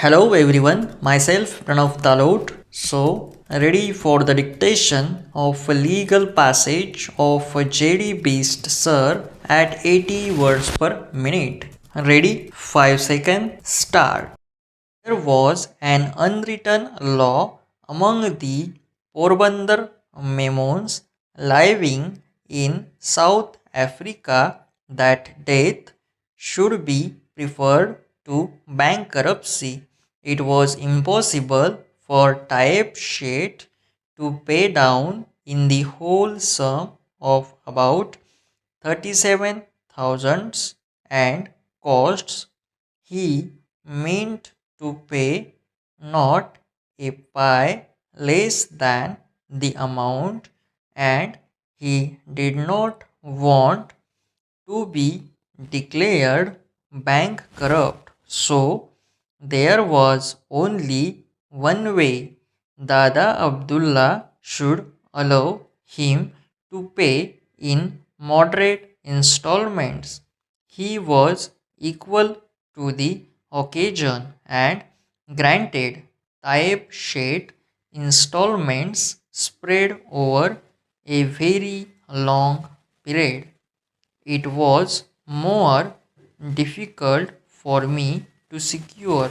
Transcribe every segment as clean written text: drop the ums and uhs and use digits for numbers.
Hello everyone, myself Pranav Talot. So, ready for the dictation of a legal passage of a JD based sir at 80 words per minute. Ready? 5 seconds. Start. There was an unwritten law among the Porbandar Memons living in South Africa that death should be preferred to bankruptcy. It was impossible for type sheet to pay down in the whole sum of about 37,000 and costs he meant to pay not a pie less than the amount, and he did not want to be declared bankrupt. So there was only one way. Dada Abdullah should allow him to pay in moderate installments. He was equal to the occasion and granted type sheet installments spread over a very long period. It was more difficult for me to secure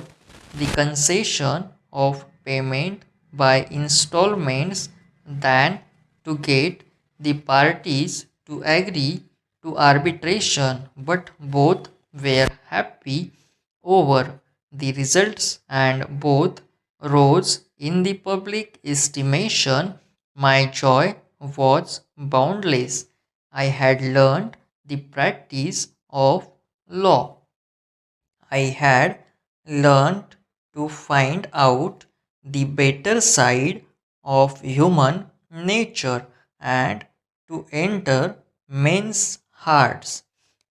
the concession of payment by installments than to get the parties to agree to arbitration, but both were happy over the results and both rose in the public estimation. My joy was boundless. I had learned the practice of law. I had learned to find out the better side of human nature and to enter men's hearts.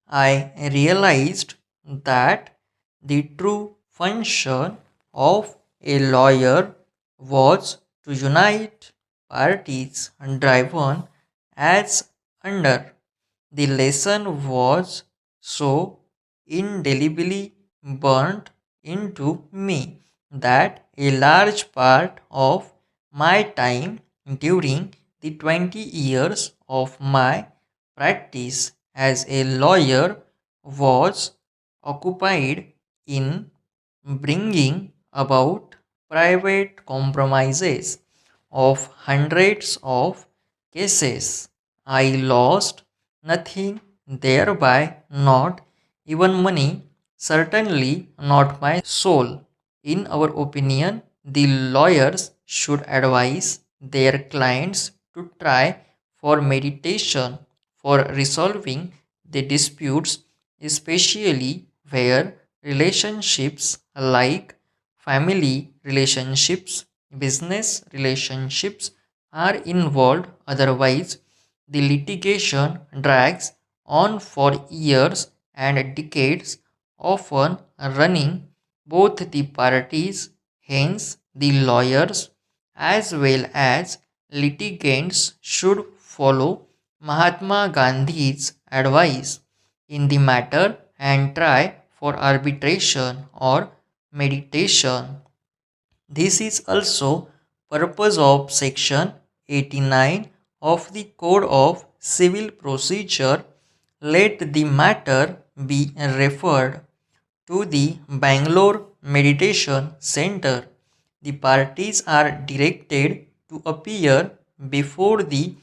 I realized that the true function of a lawyer was to unite parties driven as under. The lesson was so indelibly burnt into me that a large part of my time during the 20 years of my practice as a lawyer was occupied in bringing about private compromises of hundreds of cases. I lost nothing thereby, not even money, certainly not my soul. In our opinion, the lawyers should advise their clients to try for meditation for resolving the disputes, especially where relationships like family relationships, business relationships are involved. Otherwise, the litigation drags on for years and decades, often running both the parties, hence, the lawyers as well as litigants should follow Mahatma Gandhi's advice in the matter and try for arbitration or meditation. This is also purpose of section 89 of the Code of Civil Procedure. Let the matter be referred to the Bangalore Meditation Center. The parties are directed to appear before the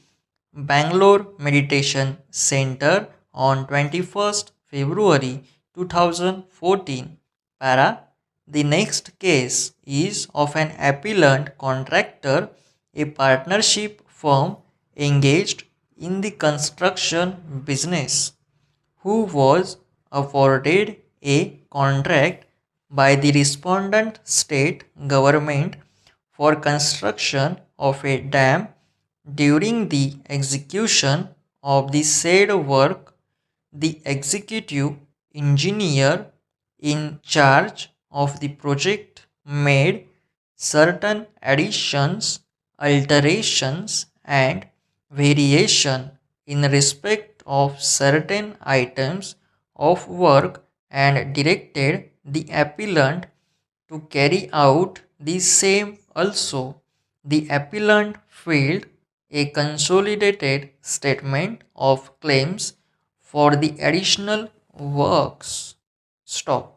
Bangalore Meditation Center on 21st February 2014. Para. The next case is of an appellant contractor, a partnership firm engaged in the construction business, who was awarded a contract by the respondent state government for construction of a dam. During the execution of the said work, the executive engineer in charge of the project made certain additions, alterations, and variation in respect of certain items of work and directed the appellant To carry out the same also, the appellant filed a consolidated statement of claims for the additional works. Stop.